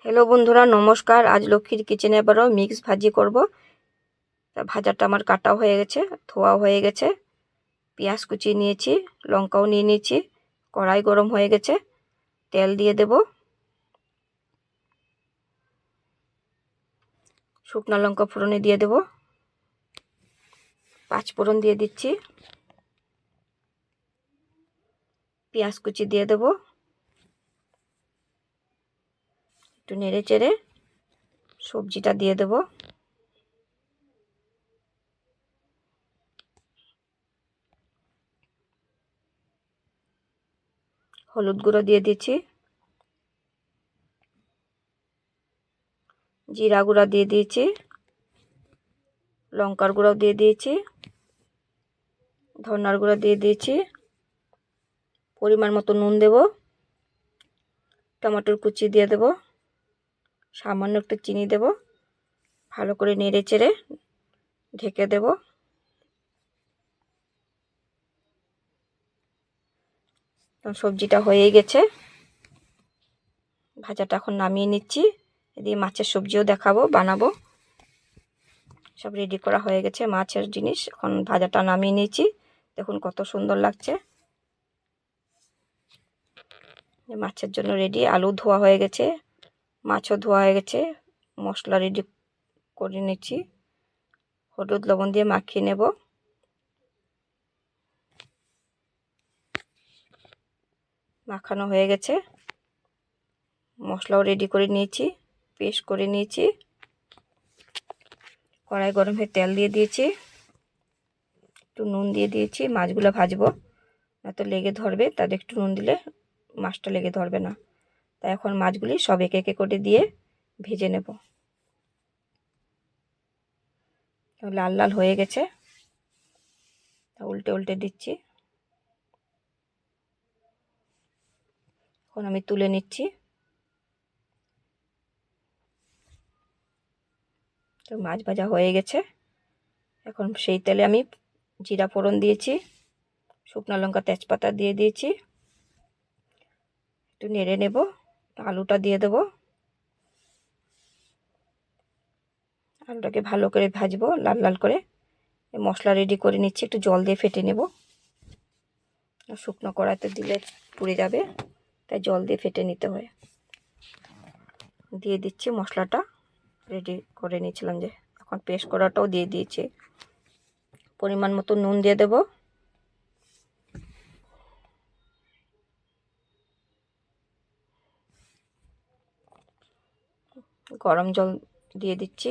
Hello বন্ধুরা, নমস্কার। আজ লক্ষ্মীর কিচেনে আবারও মিক্স ভাজি করব। তা ভাজাটা আমার কাটা হয়ে গেছে, ধোয়া হয়ে গেছে। পেঁয়াজ কুচিয়ে নিয়েছি, লঙ্কাও নিয়ে নিয়েছি। কড়াই গরম হয়ে গেছে, তেল দিয়ে দেব। শুকনো লঙ্কা ফোড়নে দিয়ে দেব, 5 ফোড়ন দিয়ে দিচ্ছি। পেঁয়াজ কুচি দিয়ে দেব, একটু নেড়ে চেড়ে সবজিটা দিয়ে দেব। হলুদ গুঁড়ো দিয়ে দিচ্ছি, জিরা গুঁড়া দিয়ে দিয়েছি, লঙ্কার গুঁড়াও দিয়ে দিয়েছি, ধনার গুঁড়া দিয়ে দিয়েছি। পরিমাণ মতো নুন দেব, টমেটোর কুচি দিয়ে দেব, সামান্য একটু চিনি দেব। ভালো করে নেড়ে চেড়ে ঢেকে দেব। সবজিটা হয়ে গেছে, ভাজাটা এখন নামিয়ে নিচ্ছি। এদিকে মাছের সবজিও দেখাবো, বানাবো। সব রেডি করা হয়ে গেছে মাছের জিনিস। এখন ভাজাটা নামিয়ে নিয়েছি, দেখুন কত সুন্দর লাগছে। মাছের জন্য রেডি। আলু ধোয়া হয়ে গেছে, মাছও ধোয়া হয়ে গেছে। মশলা রেডি করে নিচ্ছি, হলুদ লবণ দিয়ে মাখিয়ে নেব। মাখানো হয়ে গেছে, মশলাও রেডি করে নিয়েছি, পেস্ট করে নিয়েছি। কড়াই গরম হয়ে তেল দিয়ে দিয়েছি, একটু নুন দিয়ে দিয়েছি। মাছগুলো ভাজবো, না তো লেগে ধরবে, তাদের একটু নুন দিলে মাছটা লেগে ধরবে না। তাই এখন মাছগুলি সব একে একে করে দিয়ে ভেজে নেব। লাল লাল হয়ে গেছে, উল্টে উল্টে দিচ্ছি। এখন আমি তুলে নিচ্ছি। তো মাছ ভাজা হয়ে গেছে। এখন সেই তেলে আমি জিরা ফোড়ন দিয়েছি, শুকনো লঙ্কা তেজপাতা দিয়ে দিয়েছি। একটু নেড়ে নেব, আলুটা দিয়ে দেব। আলুটাকে ভালো করে ভাজবো লাল লাল করে। মশলা রেডি করে নিচ্ছি, একটু জল দিয়ে ফেটে নেব। শুকনো কড়াইতে দিলে পুড়ে যাবে, তাই জল দিয়ে ফেটে নিতে হয়। দিয়ে দিচ্ছি মশলাটা রেডি করে নিয়েছিলাম যে, এখন পেস্ট করাটাও দিয়ে দিয়েছি। পরিমাণ মতো নুন দিয়ে দেব, গরম জল দিয়ে দিচ্ছি।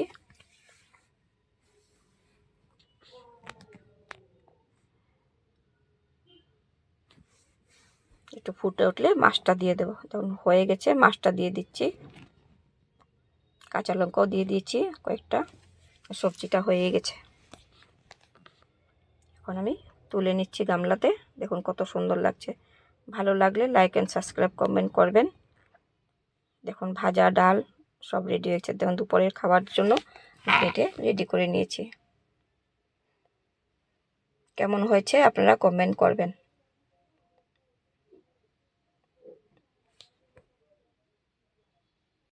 একটু ফুটে উঠলে মাছটা দিয়ে দেবো। তখন হয়ে গেছে, মাছটা দিয়ে দিচ্ছি। কাঁচা লঙ্কাও দিয়ে দিয়েছি কয়েকটা। সবজিটা হয়ে গেছে, এখন আমি তুলে নিচ্ছি গামলাতে। দেখুন কত সুন্দর লাগছে। ভালো লাগলে লাইক অ্যান্ড সাবস্ক্রাইব কমেন্ট করবেন। দেখুন ভাজা ডাল সব রেডি হয়েছে। দেখুন দুপুরের খাবার জন্য কেটে রেডি করে নিয়েছি। কেমন হয়েছে আপনারা কমেন্ট করবেন।